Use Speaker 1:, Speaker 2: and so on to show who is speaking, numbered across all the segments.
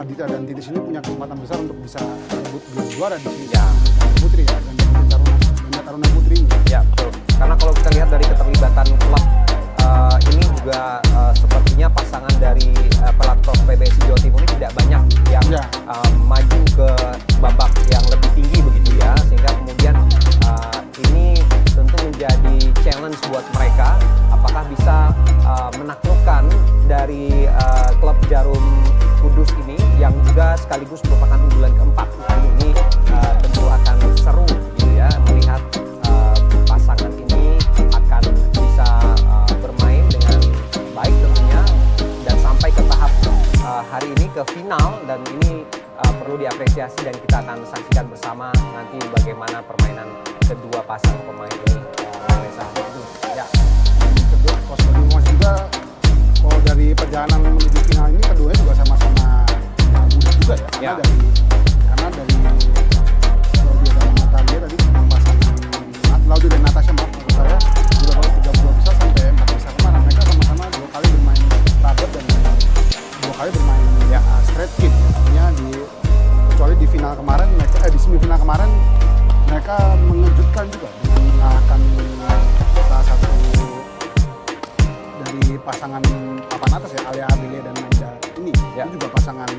Speaker 1: Ardita dan Titis ini punya kesempatan besar untuk bisa rebut gelar juara di sini.
Speaker 2: Ya.
Speaker 1: Putri ya, dan Ganda Taruna Putri ini.
Speaker 2: Ya, betul. Karena kalau kita lihat dari keterlibatan klub ini juga sepertinya pasangan dari pelatnas PBSI Jawa Timur ini tidak banyak yang maju ke babak yang lebih tinggi begitu ya, sehingga kemudian ini tentu menjadi challenge buat mereka apakah bisa menaklukkan dari klub Jarum Kudus ini yang juga sekaligus merupakan unggulan keempat. Kali ini tentu akan seru gitu ya, melihat pasangan ini akan bisa bermain dengan baik tentunya dan sampai ke tahap hari ini ke final, dan ini perlu diapresiasi dan kita akan saksikan bersama nanti bagaimana permainan kedua pasang pemain ini.
Speaker 1: Ya. Kedua, Coach Bimo juga kalau dari perjalanan menuju final ini keduanya juga sama-sama mudah juga ya. Karena dari Laudia dan Natalia tadi pasangan Laudia dan Natasha maksud saya sudah baru 32 besar sampai 4 besar kemarin. Mereka sama-sama 2 kali bermain target dan 2 kali bermain straight kick. Artinya kecuali di final kemarin mereka di semifinal kemarin mereka mengejutkan juga dengan mengalahkan salah satu dari pasangan papan atas ya, Alia Abelia dan Manda ini. Itu juga pasangan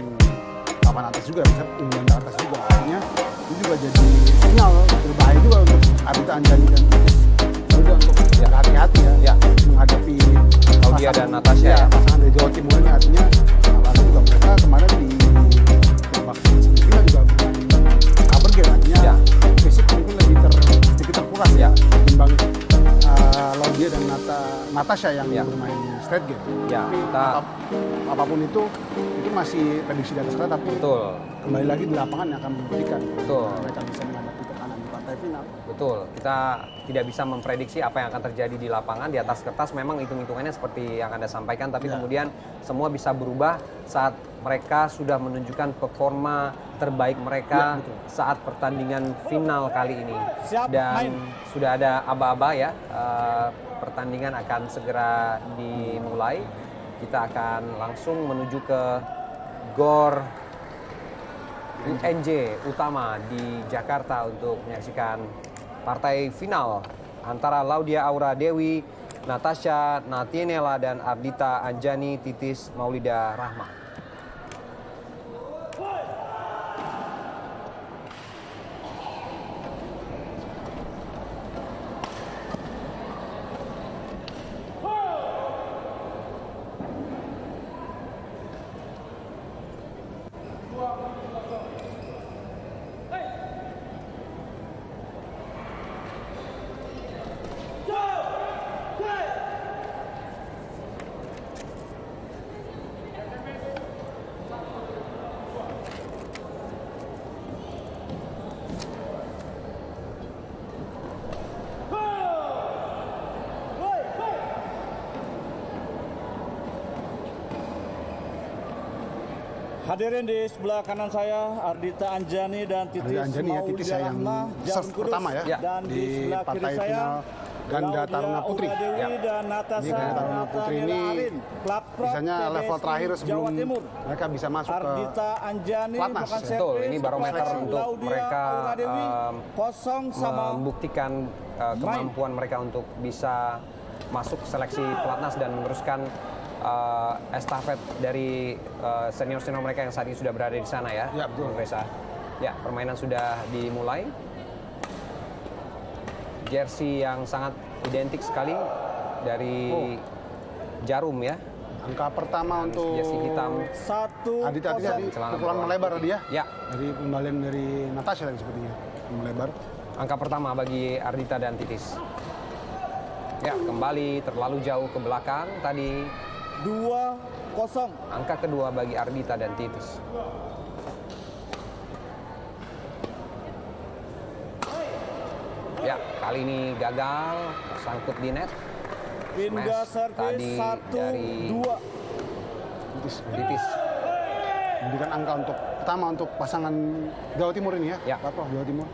Speaker 1: papan atas juga, bisa unggulan atas juga. Artinya itu juga jadi sinyal berbahaya juga untuk Ardita Anjani dan Titis. Udah untuk hati-hati ya menghadapi
Speaker 2: Laudia dan Natasha ya.
Speaker 1: Pasangan dari Jawa Timur ini. Artinya lalu juga mereka kemarin di babak semifinal juga bermain cover game, artinya fisik mungkin lebih sedikit terkuras ya ketimbang Laudia dan Natasha yang bermain straight game.
Speaker 2: Ya,
Speaker 1: apapun itu masih prediksi di atas kertas, tapi kembali lagi di lapangan yang akan membuktikan mereka bisa menghadapi tekanan di partai final.
Speaker 2: Betul, kita tidak bisa memprediksi apa yang akan terjadi di lapangan. Di atas kertas memang hitung-hitungannya seperti yang Anda sampaikan, tapi kemudian semua bisa berubah saat mereka sudah menunjukkan performa terbaik mereka saat pertandingan final kali ini. Dan sudah ada aba-aba ya, pertandingan akan segera dimulai. Kita akan langsung menuju ke GOR UNJ Utama di Jakarta untuk menyaksikan partai final antara Laudia Aura Dewi, Natasha Natienela dan Ardita Anjani Titis Maulida Rahma.
Speaker 3: Hadirin di sebelah kanan saya, Ardita Anjani dan Titis Maulida Rahma, Jarum Kudus.
Speaker 1: Pertama ya,
Speaker 3: dan di sebelah kiri saya,
Speaker 1: Ganda Taruna Putri.
Speaker 3: Dan Natasha
Speaker 1: Ganda Taruna Putri ini misalnya level terakhir sebelum mereka bisa masuk ke Platnas.
Speaker 2: Betul, ini barometer untuk mereka membuktikan kemampuan mereka untuk bisa masuk seleksi Platnas dan meneruskan estafet dari senior-senior mereka yang saat ini sudah berada di sana ya.
Speaker 1: Ya, betul.
Speaker 2: Reza. Ya, permainan sudah dimulai. Jersey yang sangat identik sekali dari Jarum ya.
Speaker 1: Angka pertama untuk
Speaker 2: jersey hitam.
Speaker 1: Ardita tadi pukulan melebar dia.
Speaker 2: Ya.
Speaker 1: Dari kembalian dari Natasha tadi sepertinya melebar.
Speaker 2: Angka pertama bagi Ardita dan Titis. Ya, kembali terlalu jauh ke belakang tadi.
Speaker 3: 2-0.
Speaker 2: Angka kedua bagi Ardita dan Titis. Ya, kali ini gagal, sangkut di net.
Speaker 3: Pindah servis 1-2.
Speaker 2: Titis.
Speaker 1: Memberikan angka untuk pertama untuk pasangan Jawa Timur ini ya. Pemprov Jawa Timur.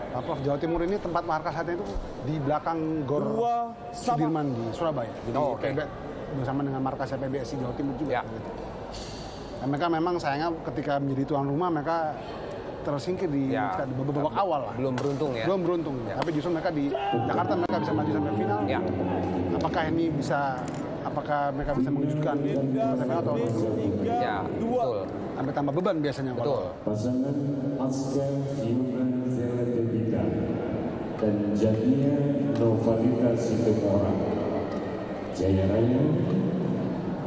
Speaker 1: Pemprov Jawa Timur ini tempat markas hati itu di belakang GOR Sudirman di Surabaya. Jadi bersama dengan markas PBSI Jawa Timur juga.
Speaker 2: Ya.
Speaker 1: Gitu. Dan mereka memang sayangnya ketika menjadi tuan rumah mereka tersingkir di babak awal lah.
Speaker 2: Belum beruntung ya.
Speaker 1: Belum beruntung.
Speaker 2: Ya.
Speaker 1: Tapi justru mereka di Jakarta mereka bisa maju sampai final.
Speaker 2: Ya.
Speaker 1: Apakah mereka bisa mengejutkan sampai final atau
Speaker 2: Ya, betul.
Speaker 1: sampai tambah beban biasanya.
Speaker 2: Betul.
Speaker 4: Pasangan Aska Fiunan Vera Devita dan Jania Novalita Situmorang Jaya Raya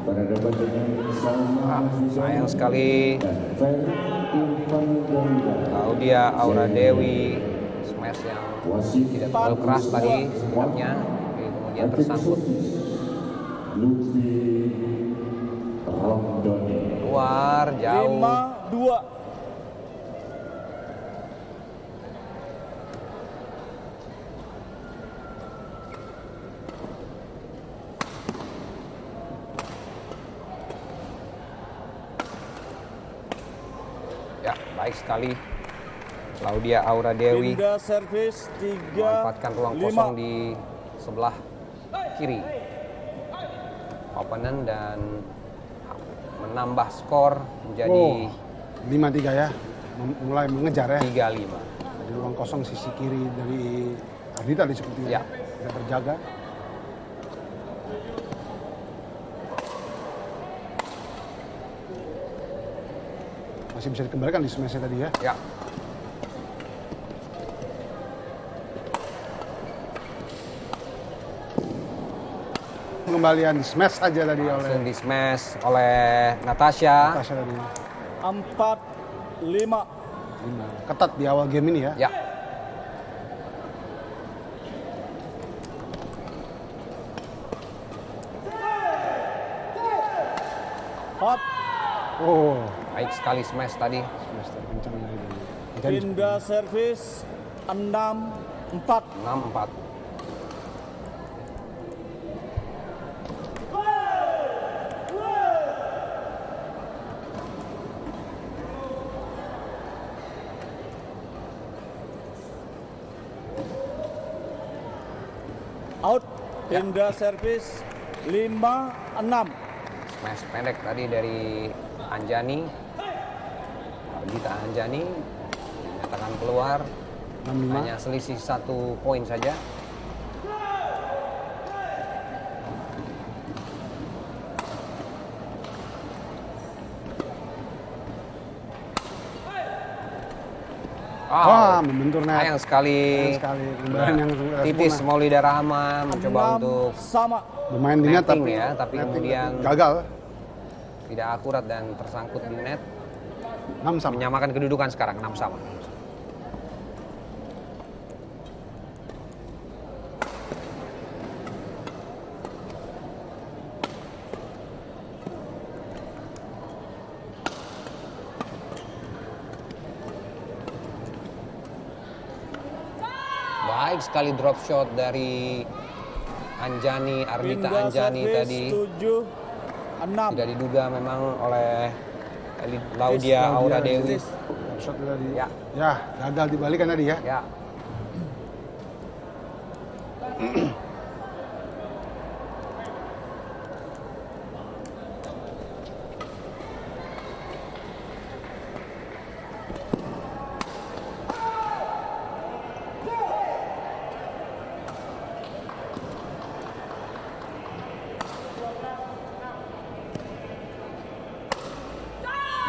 Speaker 4: berhadapan dengan Salma
Speaker 2: Sayang sekali
Speaker 4: dan Fer Irfan Ganda.
Speaker 2: Claudia Aura Dewi smash yang
Speaker 4: Wasit
Speaker 2: tidak terlalu keras tadi sebenarnya, kemudian tersangkut
Speaker 4: Lutfi Romdoni.
Speaker 2: keluar jauh.
Speaker 3: 5-2.
Speaker 2: Ya, baik sekali Claudia Aura Dewi
Speaker 3: Pindah servis 3-5.
Speaker 2: memanfaatkan ruang kosong di sebelah kiri opponent dan menambah skor menjadi
Speaker 1: 5-3 ya. Mulai mengejar ya.
Speaker 2: 3-5.
Speaker 1: Di ruang kosong sisi kiri dari Ardita tadi sepertinya.
Speaker 2: Ya.
Speaker 1: Tidak terjaga. Masih bisa dikembalikan di smash tadi ya.
Speaker 2: Ya,
Speaker 1: Pengembalian di smash saja tadi oleh
Speaker 2: langsung di smash oleh Natasha.
Speaker 1: Natasha tadi.
Speaker 3: 4-5.
Speaker 1: Ketat di awal game ini ya.
Speaker 2: Ya,
Speaker 3: Hot.
Speaker 1: Oh,
Speaker 2: baik sekali smash tadi.
Speaker 1: smash tadi kencang dari
Speaker 3: Pindah servis 6-4.
Speaker 2: 6-4.
Speaker 3: Out. Pindah servis 5-6.
Speaker 2: Smash pendek tadi dari Anjani. Ardita Anjani dinyatakan keluar.
Speaker 1: 6-5.
Speaker 2: Hanya selisih 1 poin saja.
Speaker 1: Wah, membentur net.
Speaker 2: Sayang sekali.
Speaker 1: Sayang sekali. Kembalian yang
Speaker 2: Titis
Speaker 1: sempurna.
Speaker 2: Maulida Rahma mencoba
Speaker 3: 6
Speaker 2: untuk
Speaker 3: sama.
Speaker 1: Bermain di net
Speaker 2: netting
Speaker 1: tapi
Speaker 2: ya, tapi
Speaker 1: netting
Speaker 2: kemudian
Speaker 1: gagal.
Speaker 2: tidak akurat dan tersangkut di net.
Speaker 1: 6 sama.
Speaker 2: Menyamakan kedudukan sekarang 6 sama. Baik sekali drop shot dari Anjani, Ardita
Speaker 3: Pindah
Speaker 2: Anjani
Speaker 3: servis
Speaker 2: tadi.
Speaker 3: 7-6.
Speaker 2: Tidak diduga memang oleh Claudia Aura Dewi.
Speaker 1: Shot tadi.
Speaker 2: Ya.
Speaker 1: Ya, gagal dibalikan tadi ya.
Speaker 2: Ya,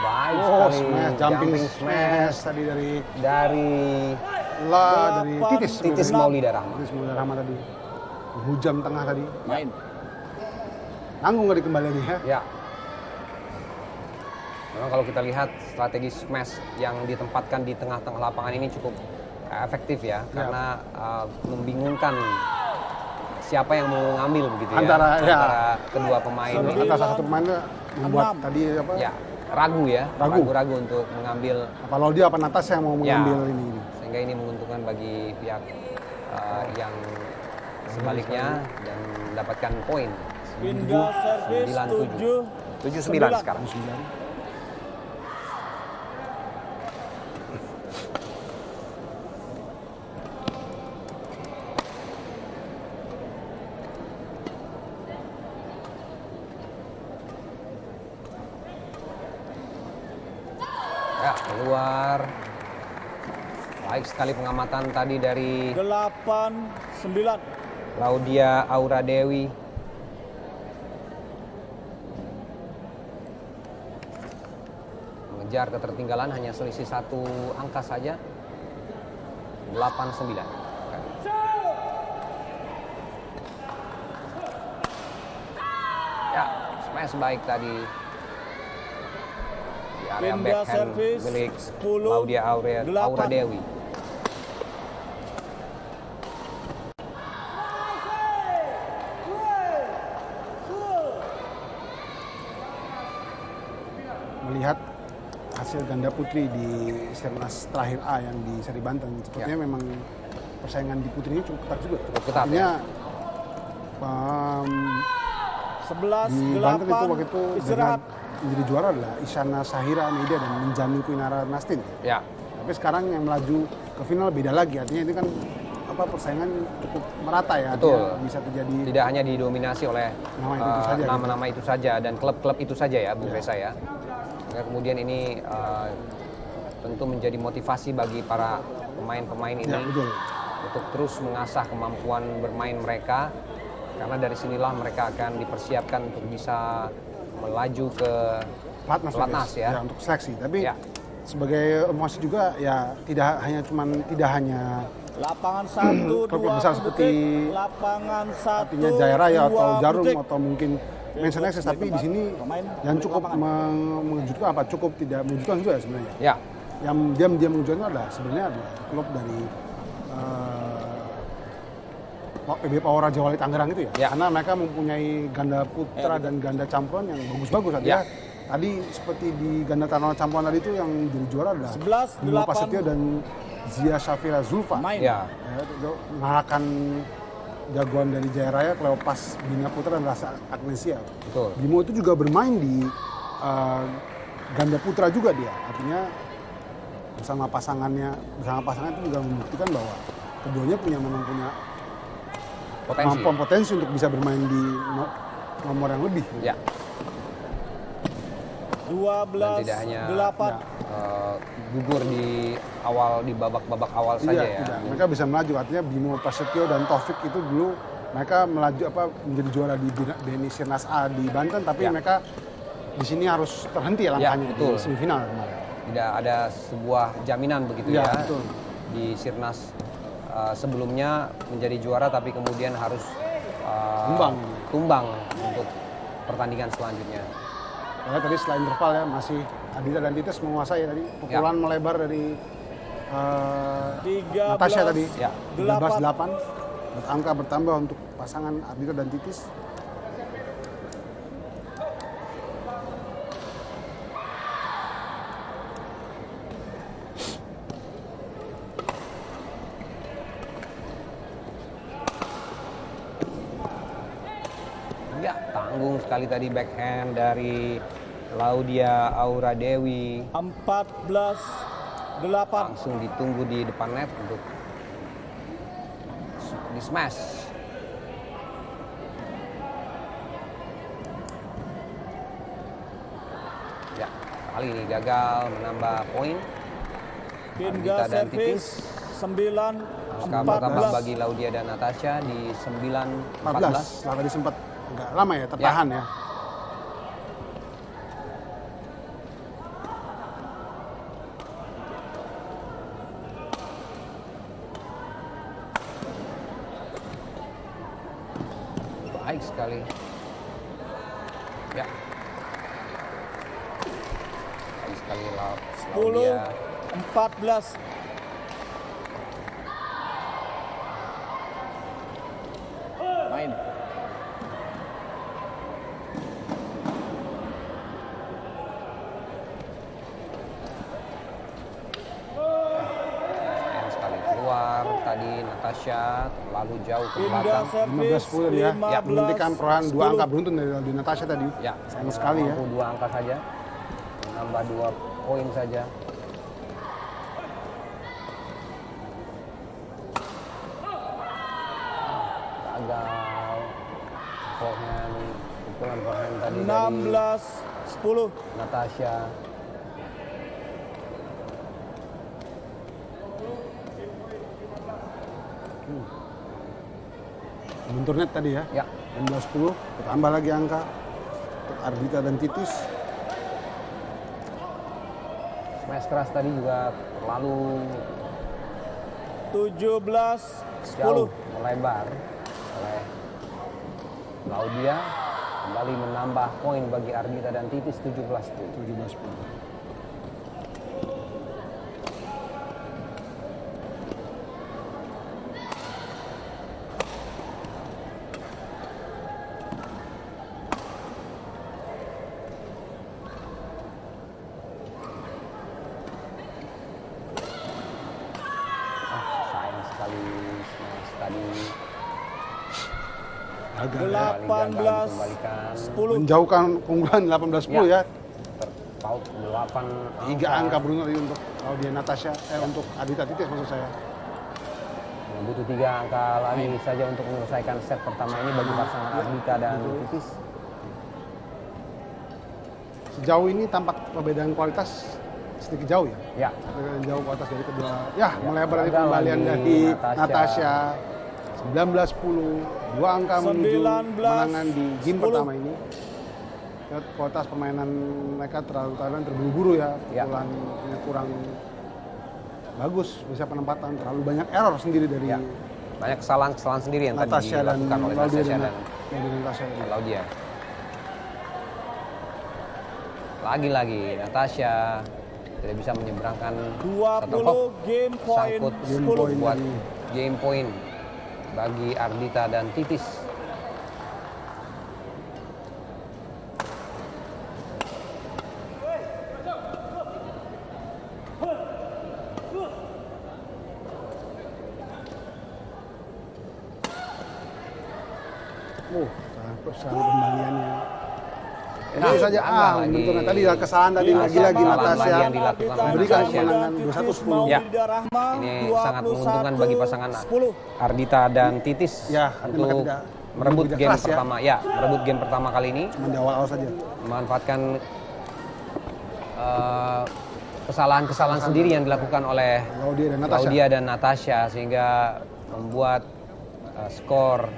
Speaker 2: baik
Speaker 1: Oh,
Speaker 2: sekali
Speaker 1: smash, jumping smash tadi dari
Speaker 2: dari
Speaker 1: Titis.
Speaker 2: Titis Maulida Rahma.
Speaker 1: Titis Maulida Rahma tadi. Hujam tengah tadi.
Speaker 3: Main.
Speaker 1: Nanggung nggak dikembali ya.
Speaker 2: Ya. Memang kalau kita lihat strategi smash yang ditempatkan di tengah-tengah lapangan ini cukup efektif ya, karena membingungkan siapa yang mau ngambil begitu ya
Speaker 1: Antara
Speaker 2: kedua pemain ini.
Speaker 1: Antara salah satu pemain membuat
Speaker 3: 6.
Speaker 1: tadi apa?
Speaker 2: Ya, ragu ya,
Speaker 1: Ragu.
Speaker 2: ragu untuk mengambil,
Speaker 1: Apa Laudia apa Natasha yang mau mengambil ini.
Speaker 2: sehingga ini menguntungkan bagi pihak yang sebaliknya dan mendapatkan poin.
Speaker 3: Pindah servis
Speaker 2: 7-9 sekarang.
Speaker 1: 9.
Speaker 2: Ya, keluar. Baik sekali pengamatan tadi dari
Speaker 3: 8-9.
Speaker 2: Laudia Aura Dewi. Mengejar ketertinggalan hanya selisih 1 angka saja. 8-9. Ya, smash baik tadi. Di area
Speaker 3: Pindah
Speaker 2: backhand
Speaker 3: servis,
Speaker 2: milik
Speaker 3: 10,
Speaker 2: Laudia Aura
Speaker 3: 8.
Speaker 2: Dewi.
Speaker 1: Melihat hasil ganda putri di Sirnas terakhir A yang di seri Banten, sepertinya memang persaingan di putri ini cukup ketat juga.
Speaker 2: Cukup ketat,
Speaker 1: Artinya, di Banten itu
Speaker 3: 11-8
Speaker 1: waktu itu
Speaker 3: istirahat.
Speaker 1: menjadi juara adalah Isyana Sahira Meida dan Minjani Kuinara Nastin.
Speaker 2: Ya,
Speaker 1: Tapi sekarang yang melaju ke final beda lagi, artinya ini kan persaingan cukup merata ya,
Speaker 2: Betul.
Speaker 1: artinya bisa terjadi
Speaker 2: tidak hanya didominasi oleh
Speaker 1: Nama itu saja,
Speaker 2: nama-nama itu saja dan klub-klub itu saja ya, Bung Reza ya. Maka kemudian ini tentu menjadi motivasi bagi para pemain-pemain ini
Speaker 1: ya, betul.
Speaker 2: untuk terus mengasah kemampuan bermain mereka, karena dari sinilah mereka akan dipersiapkan untuk bisa melaju ke pelatnas ya.
Speaker 1: Untuk seleksi. Tapi
Speaker 2: Ya.
Speaker 1: sebagai emosi juga ya tidak hanya
Speaker 3: Lapangan 1,
Speaker 1: klub
Speaker 3: 2
Speaker 1: besar seperti
Speaker 3: lapangan 1,
Speaker 1: artinya Jaya Raya atau
Speaker 3: 2
Speaker 1: Jarum
Speaker 3: butik.
Speaker 1: atau mungkin Manchester United, tapi di sini yang cukup mengejutkan cukup tidak mengejutkan juga sebenarnya.
Speaker 2: Ya,
Speaker 1: Yang diam-diam mengejutkan adalah sebenarnya adalah klub dari PB Power Raja Wali Tangerang itu ya.
Speaker 2: Ya.
Speaker 1: Karena mereka mempunyai ganda putra dan ganda campuran yang bagus-bagus. Artinya tadi seperti di ganda taruna campuran tadi itu yang jadi juara adalah
Speaker 3: 11-8.
Speaker 1: Bimo Prasetyo dan Zia Syafira Zulfa.
Speaker 3: Main.
Speaker 2: ya,
Speaker 1: Itu mengalahkan jagoan dari Jaya Raya, Kleopas Bina Putra dan Rasa Agnesia.
Speaker 2: betul.
Speaker 1: Bimo itu juga bermain di ganda putra juga dia. Artinya bersama pasangan itu juga membuktikan bahwa keduanya memang punya kemampuan potensi untuk bisa bermain di nomor yang lebih.
Speaker 2: Ya,
Speaker 3: 12,
Speaker 2: dan tidak hanya
Speaker 3: 8.
Speaker 2: gugur di babak-babak awal saja ya.
Speaker 1: Tidak. Mereka bisa melaju. Artinya Bimo Prasetyo dan Taufik itu dulu mereka melaju menjadi juara di BNI Sirnas A di Banten, tapi mereka di sini harus terhenti langkahnya di semifinal kemarin.
Speaker 2: Tidak ada sebuah jaminan begitu ya.
Speaker 1: Betul.
Speaker 2: Di Sirnas sebelumnya menjadi juara tapi kemudian harus tumbang untuk pertandingan selanjutnya.
Speaker 1: Karena tadi setelah interval ya masih Adita dan Titis menguasai tadi, pukulan melebar dari
Speaker 3: 13,
Speaker 1: Natasha tadi,
Speaker 3: 8.
Speaker 1: 13-8. Angka bertambah untuk pasangan Adita dan Titis.
Speaker 2: Ya, tanggung sekali tadi backhand dari Laudia Aura Dewi.
Speaker 3: 14-8.
Speaker 2: Langsung ditunggu di depan net untuk di smash. Ya, kali ini gagal menambah poin.
Speaker 3: Pindah
Speaker 2: Ardita dan
Speaker 3: servis
Speaker 2: Titis.
Speaker 3: 9-14.
Speaker 2: Angka bertambah bagi Laudia dan Natasha di 9-14.
Speaker 1: 14. Lah tadi sempat agak lama ya tertahan ya.
Speaker 2: Baik sekali. Ya. Baik sekali Laudia.
Speaker 3: 10-14. Main.
Speaker 2: Sayang sekali keluar tadi Natasha terlalu jauh ke
Speaker 3: Pindah
Speaker 2: belakang.
Speaker 3: servis
Speaker 1: 15-10 ya. Menghentikan perolehan 2 angka beruntun dari Natasha tadi.
Speaker 2: Ya,
Speaker 1: Sayang sekali ya.
Speaker 2: mampu 2 angka saja. Menambah 2 poin saja. Gagal. Forehand, pukulan forehand tadi dari
Speaker 3: 16-10.
Speaker 2: Natasha.
Speaker 1: bentur net tadi ya.
Speaker 2: Ya.
Speaker 1: 16-10, tambah lagi angka untuk Ardita dan Titis.
Speaker 2: Smash keras tadi juga terlalu
Speaker 3: 17-10.
Speaker 2: jauh melebar oleh Laudia. Kembali menambah poin bagi Ardita dan Titis 17-10.
Speaker 1: 17-10.
Speaker 2: Sayang sekali smash tadi.
Speaker 1: Agak
Speaker 3: 18-10.
Speaker 1: menjauhkan keunggulan 18-10 ya.
Speaker 2: Terpaut 8
Speaker 1: Tiga angka beruntun tadi untuk Laudia Natasha, untuk Ardita Titis maksud saya.
Speaker 2: Butuh 3 angka lagi saja untuk menyelesaikan set pertama ini bagi pasangan Ardita dan Titis.
Speaker 1: Sejauh ini tampak perbedaan kualitas sedikit jauh ya.
Speaker 2: Ya,
Speaker 1: Perbedaan jauh kualitas dari kedua. Ya, melebar dari
Speaker 2: gagal
Speaker 1: kembalian
Speaker 2: lagi
Speaker 1: dari
Speaker 2: Natasha.
Speaker 1: Natasha. 19-10, 2 angka menuju
Speaker 3: 19-10.
Speaker 1: kemenangan di game pertama ini. Lihat kualitas permainan mereka terlalu terburu-buru ya.
Speaker 2: Ya.
Speaker 1: Pukulannya kurang bagus, bisa penempatan, terlalu banyak error sendiri dari
Speaker 2: ya. Banyak kesalahan sendiri yang tadi
Speaker 1: Natasha dan
Speaker 2: dilakukan oleh
Speaker 1: Laudia
Speaker 2: Natasha dan
Speaker 1: Natasha ini.
Speaker 2: Laudia. Lagi-lagi Natasha tidak bisa menyeberangkan satu hop.
Speaker 3: 20 game point
Speaker 2: Sangkut
Speaker 3: 10.
Speaker 2: buat game point bagi Ardita dan Titis.
Speaker 1: Sangat kembaliannya.
Speaker 2: Nah,
Speaker 1: Itu saja
Speaker 2: lagi.
Speaker 1: bentuknya tadi kesalahan tadi lagi-lagi
Speaker 2: Kesalahan
Speaker 1: Natasha
Speaker 2: lagi yang dilakukan oleh
Speaker 1: memberikan
Speaker 2: Natasha.
Speaker 1: kemenangan 21-10.
Speaker 2: Ya. Ini sangat menguntungkan bagi pasangan Ardita dan Titis
Speaker 1: Ya, artinya mereka
Speaker 2: untuk
Speaker 1: tidak
Speaker 2: merebut
Speaker 1: tidak
Speaker 2: game
Speaker 1: keras ya.
Speaker 2: pertama. Ya, merebut game pertama kali ini,
Speaker 1: Cuma di awal saja.
Speaker 2: memanfaatkan kesalahan-kesalahan sendiri yang dilakukan oleh
Speaker 1: Laudia dan Natasha.
Speaker 2: Laudia dan Natasha sehingga membuat skor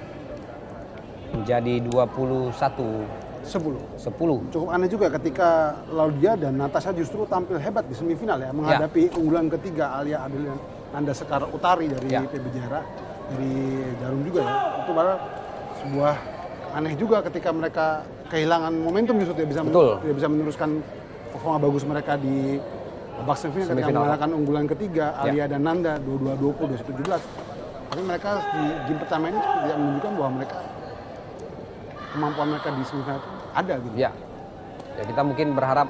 Speaker 2: menjadi 21-10.
Speaker 1: Cukup aneh juga ketika Laudia dan Natasha justru tampil hebat di semifinal ya, menghadapi unggulan ketiga Alia Adelia Nanda Sekar Utari dari PB Jara, dari Jarum juga ya. Itu malah sebuah aneh juga ketika mereka kehilangan momentum justru tidak bisa meneruskan performa bagus mereka di babak semifinal ketika mengalahkan unggulan ketiga Alia dan Nanda 22-20, 21-17. Tapi mereka di game pertama ini tidak menunjukkan bahwa mereka kemampuan mereka di semifinal itu ada gitu.
Speaker 2: Ya, kita mungkin berharap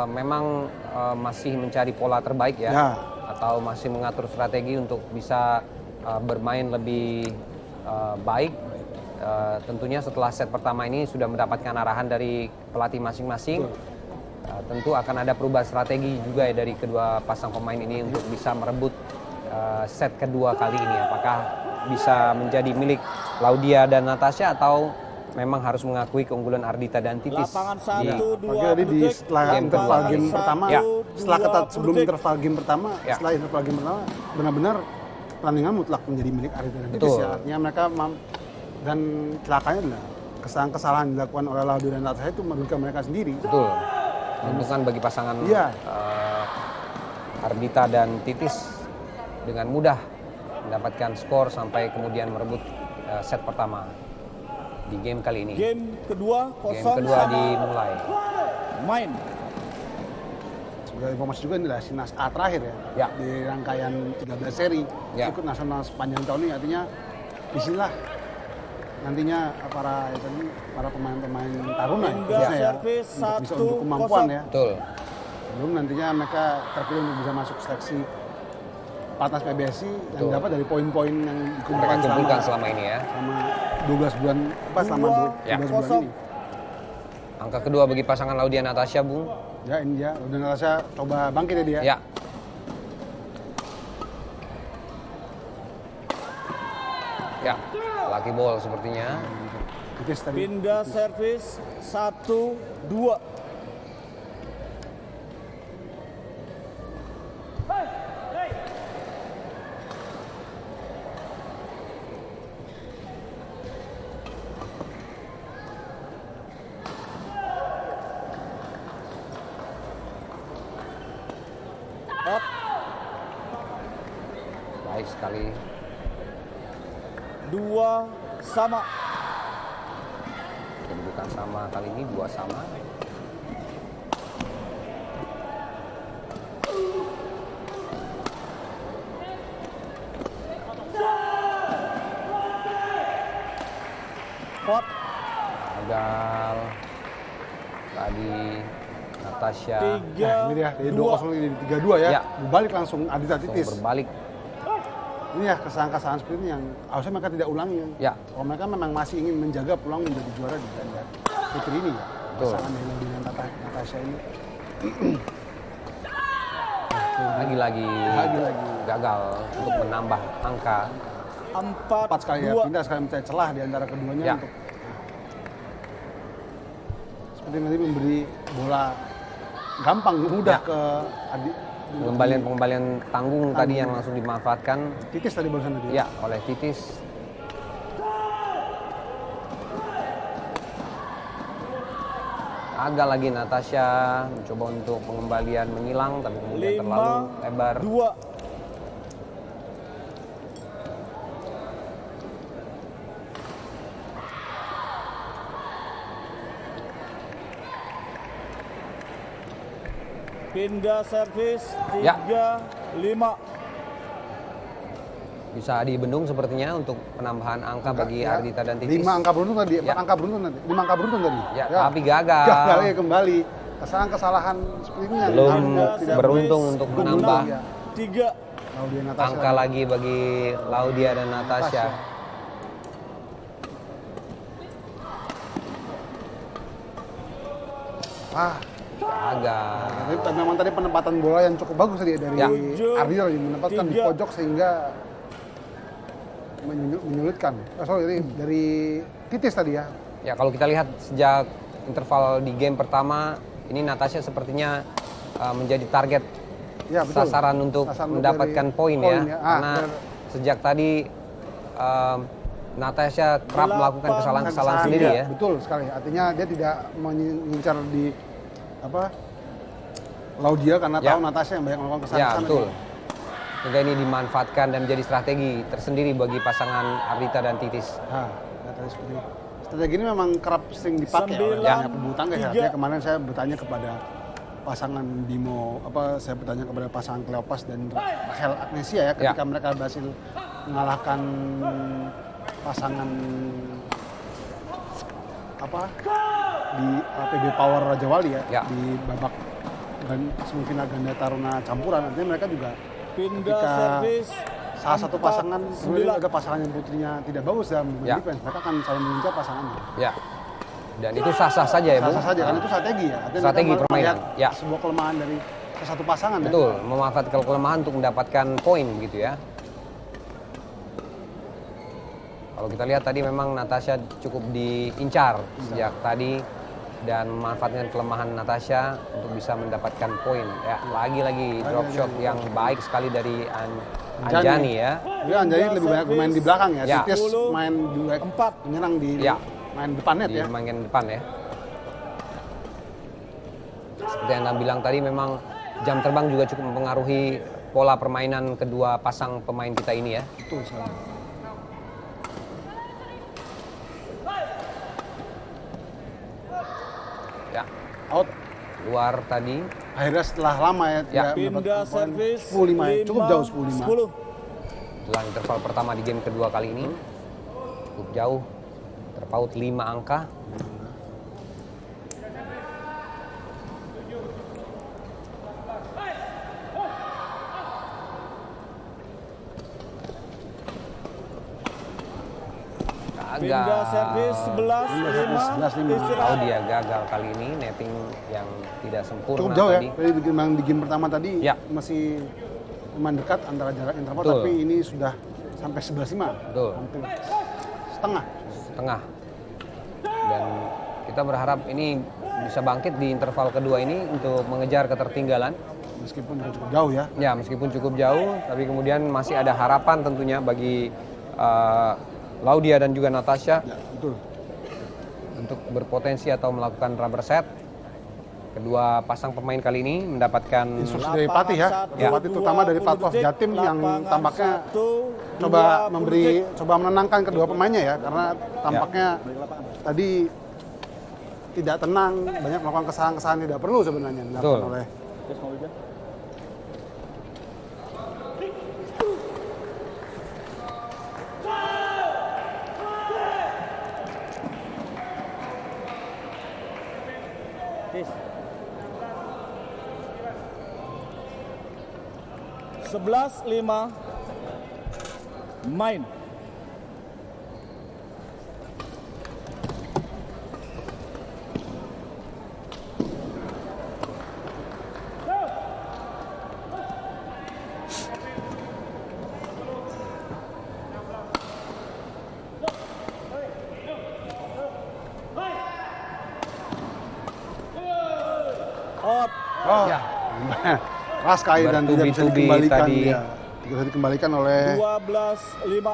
Speaker 2: memang masih mencari pola terbaik ya, atau masih mengatur strategi untuk bisa bermain lebih baik. Tentunya setelah set pertama ini sudah mendapatkan arahan dari pelatih masing-masing. Tentu akan ada perubahan strategi juga ya dari kedua pasang pemain ini untuk bisa merebut set kedua kali ini. Apakah bisa menjadi milik Laudia dan Natasha atau memang harus mengakui keunggulan Ardita dan Titis.
Speaker 3: Lapangan 1, 2
Speaker 1: Jadi di setelah interval game pertama, setelah ketat sebelum interval game pertama, setelah interval game pertama benar-benar pertandingan mutlak menjadi milik Ardita dan Titis ya. Artinya mereka dan celakanya adalah kesalahan-kesalahan dilakukan oleh Laudia dan Natasha itu merugikan mereka sendiri.
Speaker 2: Betul. Menguntungkan bagi pasangan Ardita dan Titis dengan mudah mendapatkan skor sampai kemudian merebut set pertama di game kali ini.
Speaker 3: Game kedua
Speaker 2: dimulai.
Speaker 3: Main.
Speaker 1: Sebagai informasi juga ini adalah Sinas A terakhir ya, di rangkaian 13 seri ikut nasional sepanjang tahun ini. Artinya disinilah nantinya para pemain-pemain taruna ya, untuk bisa unjuk kemampuan ya.
Speaker 2: Betul.
Speaker 1: Belum nantinya mereka terpilih untuk bisa masuk seleksi pelatnas PBSI yang dapat dari poin-poin yang
Speaker 2: dikumpulkan selama ini ya.
Speaker 1: Selama 12 bulan, selama 12 bulan ini.
Speaker 2: Angka kedua bagi pasangan Laudia Natasha, Bung.
Speaker 1: Ya, ini dia. Laudia Natasha coba bangkit ya dia.
Speaker 2: Ya. Ya, lucky ball sepertinya.
Speaker 3: Pindah servis 1-2. Out.
Speaker 2: Baik sekali.
Speaker 3: 2 sama.
Speaker 2: Kedudukan sama kali ini, 2 sama.
Speaker 3: Out.
Speaker 2: Gagal. Tadi Natasha
Speaker 3: Tiga,
Speaker 1: Ini dia, dari
Speaker 3: dua.
Speaker 1: 2-0 ini 3-2 ya.
Speaker 2: Ya.
Speaker 1: Balik langsung Ardita
Speaker 2: langsung
Speaker 1: Titis.
Speaker 2: berbalik.
Speaker 1: Ini ya kesalahan-kesalahan seperti ini yang harusnya mereka tidak ulangi.
Speaker 2: Ya.
Speaker 1: Kalau mereka memang masih ingin menjaga peluang menjadi juara di ganda putri ini ya.
Speaker 2: Betul.
Speaker 1: Pasangan Hello dengan Natasha ini.
Speaker 2: Lagi-lagi gagal untuk menambah angka.
Speaker 3: 4
Speaker 1: Sekali ya,
Speaker 3: 2.
Speaker 1: pindah sekali mencari celah di antara keduanya
Speaker 2: Ya.
Speaker 1: untuk seperti nanti memberi bola gampang, mudah
Speaker 2: Ya.
Speaker 1: ke Adi.
Speaker 2: Pengembalian tanggung tadi yang langsung dimanfaatkan
Speaker 1: Titis tadi barusan tadi.
Speaker 2: ya oleh Titis. Agak lagi Natasha mencoba untuk pengembalian menyilang tapi kemudian terlalu
Speaker 3: 5
Speaker 2: lebar.
Speaker 3: 2. Pindah servis 3
Speaker 2: Ya.
Speaker 3: 5.
Speaker 2: Bisa dibendung sepertinya untuk penambahan angka bagi
Speaker 1: Ya.
Speaker 2: Ardita dan Titis.
Speaker 1: 5 angka beruntun tadi, 4
Speaker 2: Ya.
Speaker 1: angka beruntun tadi. 5 angka beruntun tadi.
Speaker 2: Ya, tapi gagal.
Speaker 1: Gagal ya kembali. Kesalahan-kesalahan seperti ini yang
Speaker 2: Belum
Speaker 1: harus tidak
Speaker 2: beruntung untuk
Speaker 1: beruntung,
Speaker 2: menambah
Speaker 1: ya.
Speaker 3: 3.
Speaker 1: Laudia Natasha.
Speaker 2: angka lagi bagi Laudia dan Natasha. Gagal.
Speaker 1: Tapi memang tadi penempatan bola yang cukup bagus tadi dari
Speaker 2: Ya.
Speaker 1: Ardita yang menempatkan di
Speaker 3: 3.
Speaker 1: pojok sehingga menyulitkan. Dari Titis tadi ya.
Speaker 2: Ya kalau kita lihat sejak interval di game pertama ini Natasha sepertinya menjadi target
Speaker 1: Ya, betul.
Speaker 2: sasaran untuk
Speaker 1: Sasaran
Speaker 2: mendapatkan
Speaker 1: dari
Speaker 2: poin ya.
Speaker 1: ya.
Speaker 2: Karena sejak tadi Natasha kerap melakukan kesalahan-kesalahan sendiri ya.
Speaker 1: Betul sekali. Artinya dia tidak mengincar di Laudia karena
Speaker 2: Ya.
Speaker 1: tahu Natasha yang banyak melakukan
Speaker 2: Ya
Speaker 1: kesalahan.
Speaker 2: betul. Sehingga ini dimanfaatkan dan menjadi strategi tersendiri bagi pasangan Ardita dan Titis.
Speaker 1: Nah, tadi seperti itu. Strategi ini memang kerap sering dipakai oleh
Speaker 3: 9,
Speaker 1: pebulu tangkis ya.
Speaker 3: 3.
Speaker 1: Artinya kemarin saya bertanya kepada pasangan saya bertanya kepada pasangan Cleopas dan Rachel Agnesia ya ketika mereka berhasil mengalahkan pasangan di PB Power Raja Wali ya. Di babak semifinal ganda taruna campuran. Artinya mereka juga
Speaker 3: Pindah
Speaker 1: ketika
Speaker 3: servis
Speaker 1: salah satu
Speaker 3: 4,
Speaker 1: pasangan sebenarnya
Speaker 3: 9.
Speaker 1: ada pasangan yang putrinya tidak bagus dalam defense, mereka akan saling mengincar pasangannya.
Speaker 2: Ya. Dan itu sah-sah saja ya, Bu.
Speaker 1: Sah-sah saja, karena itu strategi ya. Artinya
Speaker 2: Strategi
Speaker 1: mereka
Speaker 2: permainan.
Speaker 1: melihat
Speaker 2: Ya.
Speaker 1: sebuah kelemahan dari satu pasangan.
Speaker 2: Betul, memanfaatkan kelemahan untuk mendapatkan poin gitu ya. Kalau kita lihat tadi memang Natasha cukup diincar sejak tadi dan memanfaatkan kelemahan Natasha untuk bisa mendapatkan poin. Ya, lagi-lagi drop shot yang baik sekali dari Anjani ya.
Speaker 1: Dia Anjani lebih banyak main di belakang ya.
Speaker 2: Ya.
Speaker 1: Titis main di menyerang di main depan net
Speaker 2: Di
Speaker 1: ya.
Speaker 2: bagian depan ya. Seperti yang Anda bilang tadi memang jam terbang juga cukup mempengaruhi pola permainan kedua pasang pemain kita ini ya.
Speaker 1: Betul sekali.
Speaker 2: Ya,
Speaker 1: Out.
Speaker 2: luar tadi.
Speaker 1: Akhirnya setelah lama ya, dia
Speaker 3: Pindah
Speaker 1: mendapatkan poin
Speaker 3: servis
Speaker 1: 10-5 ya. Cukup jauh 10-5.
Speaker 3: 10.
Speaker 2: Setelah interval pertama di game kedua kali ini cukup jauh, terpaut 5 angka.
Speaker 3: Pindah servis 11-5.
Speaker 1: 11-5.
Speaker 2: Oh, dia gagal kali ini, netting yang tidak sempurna
Speaker 1: Cukup jauh
Speaker 2: tadi.
Speaker 1: ya. Tadi memang di game pertama tadi
Speaker 2: Ya.
Speaker 1: masih lumayan dekat antara jarak interval,
Speaker 2: Betul.
Speaker 1: tapi ini sudah sampai 11-5.
Speaker 2: Betul.
Speaker 1: Hampir setengah.
Speaker 2: Tengah. Dan kita berharap ini bisa bangkit di interval kedua ini untuk mengejar ketertinggalan.
Speaker 1: Meskipun juga cukup jauh ya.
Speaker 2: Ya, meskipun cukup jauh, tapi kemudian masih ada harapan tentunya bagi Laudia dan juga Natasha
Speaker 1: Ya, betul.
Speaker 2: untuk berpotensi atau melakukan rubber set. kedua pasang pemain kali ini mendapatkan
Speaker 1: instruksi dari pelatih ya, pelatih terutama dari Platov Jatim yang tampaknya coba menenangkan kedua pemainnya ya, karena tampaknya tadi tidak tenang, banyak melakukan kesalahan-kesalahan tidak perlu sebenarnya dilakukan oleh
Speaker 3: Sebelas 5 main. Out.
Speaker 1: ya. Keras sekali dan tidak bisa dikembalikan
Speaker 2: tadi.
Speaker 1: ya. Tidak bisa dikembalikan oleh
Speaker 3: 12-5.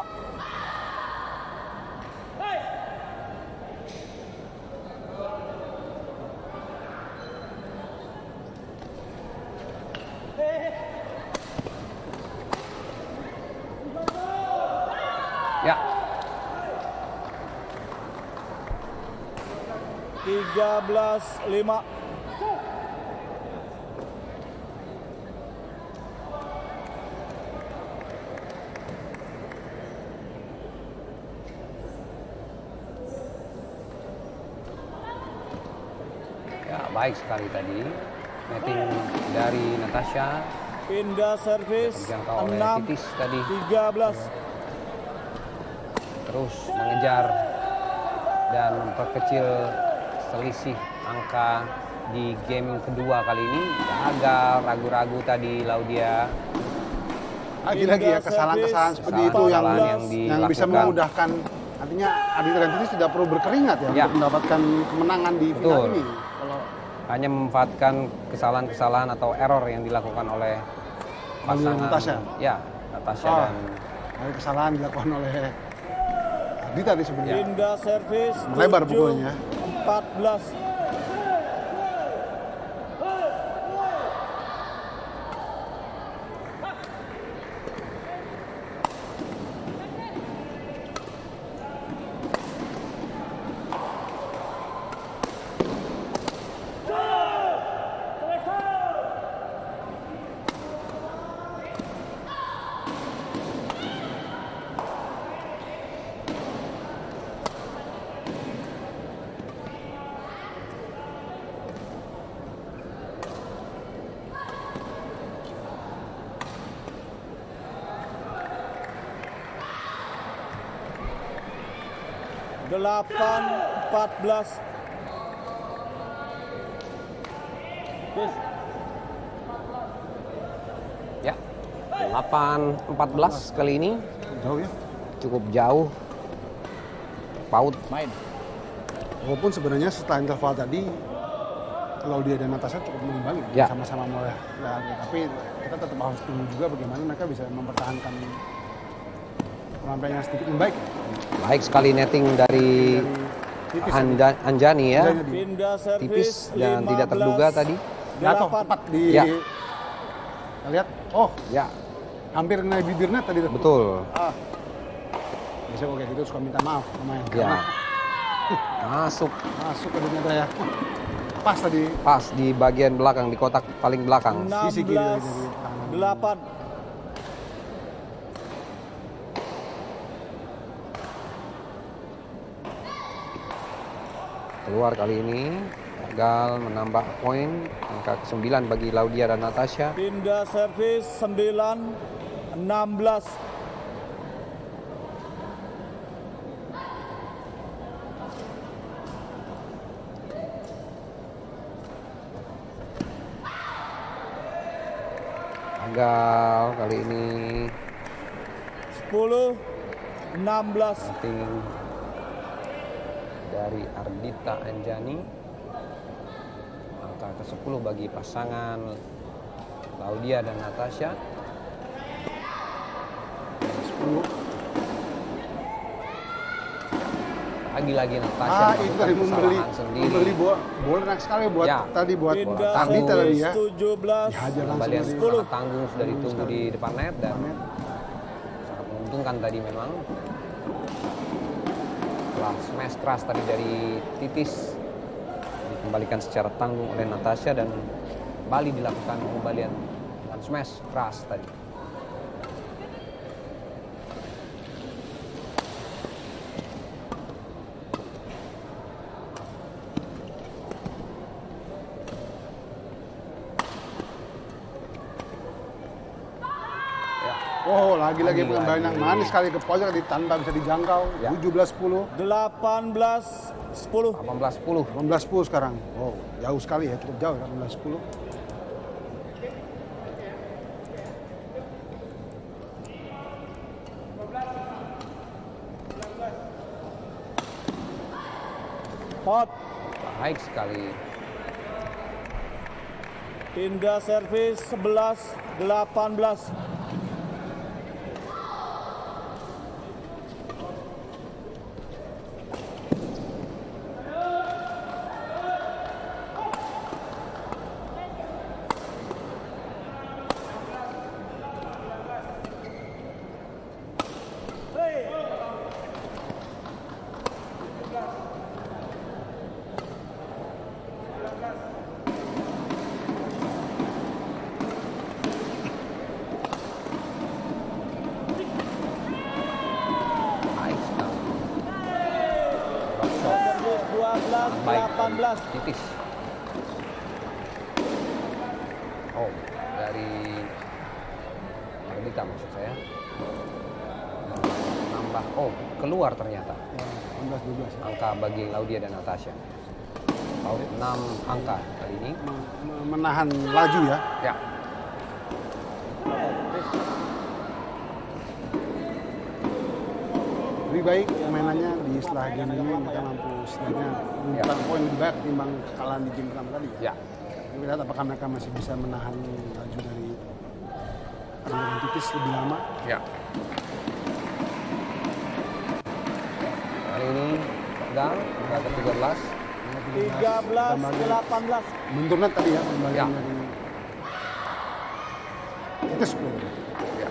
Speaker 2: Ya,
Speaker 3: 13-5.
Speaker 2: ya baik sekali tadi. Netting dari Natasha
Speaker 3: Pindah servis
Speaker 2: terjangkau oleh
Speaker 3: 6
Speaker 2: Titis tadi.
Speaker 3: 13.
Speaker 2: Terus mengejar dan memperkecil selisih angka di game kedua kali ini. Gagal, ragu-ragu tadi Laudia.
Speaker 1: lagi-lagi ya kesalahan-kesalahan seperti itu yang bisa memudahkan, artinya Ardita dan Titis tidak perlu berkeringat ya, untuk mendapatkan kemenangan di final ini. Kalau
Speaker 2: hanya memanfaatkan kesalahan-kesalahan atau error yang dilakukan oleh pasangan
Speaker 1: Natasha.
Speaker 2: Ya, Natasha dan
Speaker 1: kesalahan dilakukan oleh Ardita tadi sebenarnya.
Speaker 3: Pindah servis
Speaker 1: Melebar pukulannya.
Speaker 3: 14. Delapan 14.
Speaker 2: ya 8-14 kali ini.
Speaker 1: Jauh ya.
Speaker 2: Cukup jauh. Paut.
Speaker 3: Main.
Speaker 1: Walaupun sebenarnya setelah interval tadi Laudia dan Natasha cukup mengimbangi
Speaker 2: Ya.
Speaker 1: sama-sama mulai. Ya, tapi kita tetap harus tunggu juga bagaimana mereka bisa mempertahankan penampilan yang sedikit membaik.
Speaker 2: Baik sekali netting dari
Speaker 1: Titis
Speaker 2: Anjani ya.
Speaker 3: Pindah servis
Speaker 2: Tipis dan tidak terduga tadi.
Speaker 1: Jatuh tepat di
Speaker 2: Ya.
Speaker 1: Kita lihat, oh
Speaker 2: Ya,
Speaker 1: hampir kena bibirnya tadi.
Speaker 2: betul.
Speaker 1: Biasanya kalau kayak gitu suka minta maaf pemain.
Speaker 2: Ya. Masuk
Speaker 1: Masuk ke ternyata ya. Pas tadi.
Speaker 2: pas di bagian belakang, di kotak paling belakang.
Speaker 1: Sisi kiri dari
Speaker 3: 8.
Speaker 2: Keluar kali ini, gagal menambah poin, angka ke-9 bagi Laudia dan Natasha.
Speaker 3: Pindah servis 9-16.
Speaker 2: Gagal kali ini.
Speaker 3: 10-16.
Speaker 2: Penting dari Ardita Anjani. Angka ke-10 bagi pasangan Laudia dan Natasha.
Speaker 1: 10.
Speaker 2: Lagi-lagi Natasha
Speaker 1: Itu tadi membeli bola enak sekali buat tadi buat Ardita tadi ya.
Speaker 3: 17.
Speaker 1: Dihajar
Speaker 2: Kembalian
Speaker 1: langsung.
Speaker 2: sangat tanggung sudah ditunggu di depan net dan sangat menguntungkan tadi memang. Setelah smash keras tadi dari Titis dikembalikan secara tanggung oleh Natasha dan kembali dilakukan pengembalian dengan smash keras tadi.
Speaker 1: Oh, lagi-lagi pengembalian yang manis sekali ke pojok tanpa bisa dijangkau. 17-10.
Speaker 3: 18-10.
Speaker 2: 18-10.
Speaker 1: 18-10 sekarang. Oh, jauh sekali ya, cukup jauh ya 18-10.
Speaker 3: Hot.
Speaker 2: Baik sekali.
Speaker 3: Indah servis 11-18.
Speaker 2: Baik sekali.
Speaker 3: Servis
Speaker 2: Baik
Speaker 3: 12-18.
Speaker 2: Titis. Oh, dari Ardita maksud saya. Nambah, keluar ternyata.
Speaker 1: 18-12.
Speaker 2: Angka bagi Laudia dan Natasha. 6 angka kali ini.
Speaker 1: Menahan laju ya.
Speaker 2: Ya.
Speaker 1: Lebih baik permainannya di setelah game ini mereka mampu setidaknya membuka poin lebih baik ketimbang kekalahan di game pertama tadi.
Speaker 2: Ya.
Speaker 1: Kita lihat apakah mereka masih bisa menahan laju dari Ardita Titis lebih lama.
Speaker 2: Ya. Kali ini pegang angka ke-13.
Speaker 3: 13-18.
Speaker 1: Menurunnya tadi ya kembalian
Speaker 2: Ya.
Speaker 1: dari Titis.
Speaker 2: Ya.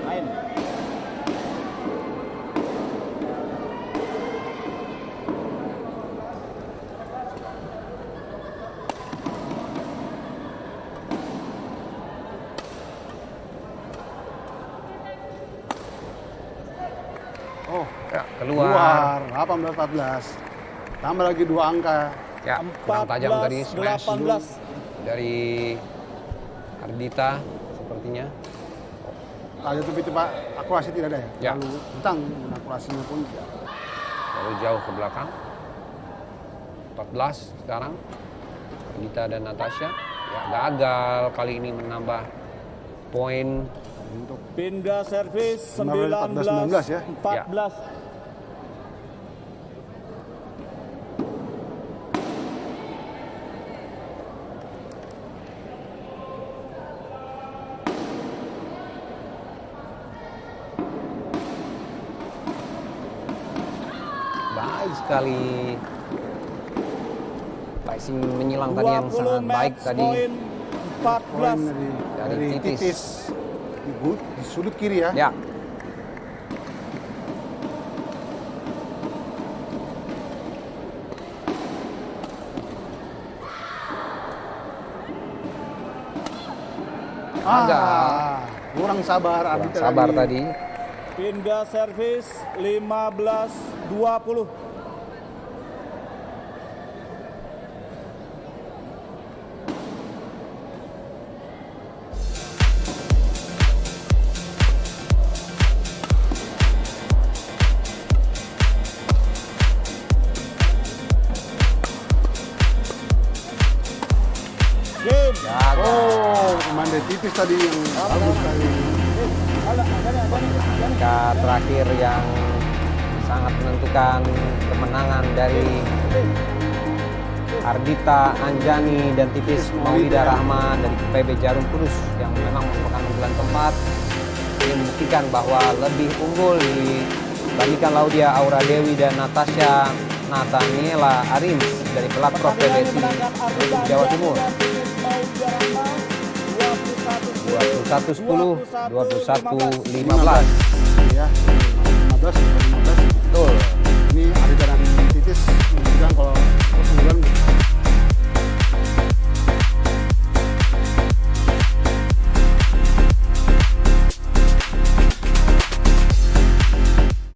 Speaker 3: Main.
Speaker 1: Oh,
Speaker 2: Ya, keluar.
Speaker 1: 18-14. Tambah lagi 2 angka.
Speaker 2: Ya, kurang tajam tadi smash
Speaker 3: 18.
Speaker 2: dari Ardita sepertinya.
Speaker 1: Ada tapi itu Pak, akurasi tidak ada ya?
Speaker 2: Ya.
Speaker 1: Lalu tentang akurasinya pun
Speaker 2: Lalu jauh ke belakang. 14 sekarang. Ardita dan Natasha. Ya, gagal kali ini menambah poin.
Speaker 1: untuk
Speaker 3: Pindah servis
Speaker 1: 14-19 ya.
Speaker 3: 19-14.
Speaker 2: Baik sekali. Passing menyilang tadi yang sangat baik tadi.
Speaker 3: Poin
Speaker 1: poin
Speaker 3: 14.
Speaker 1: dari
Speaker 2: Titis.
Speaker 1: Titis di sudut kiri ya.
Speaker 2: Ya.
Speaker 1: Kurang sabar Ardita
Speaker 2: Sabar tadi.
Speaker 3: Pindah servis 15-20. Game.
Speaker 1: Oh, pemain dari Titis tadi yang bagus sekali.
Speaker 2: Angka terakhir yang sangat menentukan kemenangan dari Ardita Anjani dan Titis Maulida Rahma dari PB Jarum Kudus yang memang merupakan unggulan keempat. ingin membuktikan bahwa lebih unggul dibandingkan Laudia Aura Dewi dan Natasha Nathaniela Arins dari pelat Prof PBSI Jawa Timur. 21-10, 21-15.
Speaker 1: Ya, 15.
Speaker 2: Betul.
Speaker 1: Ini Arita dan Titis menunjukkan kalau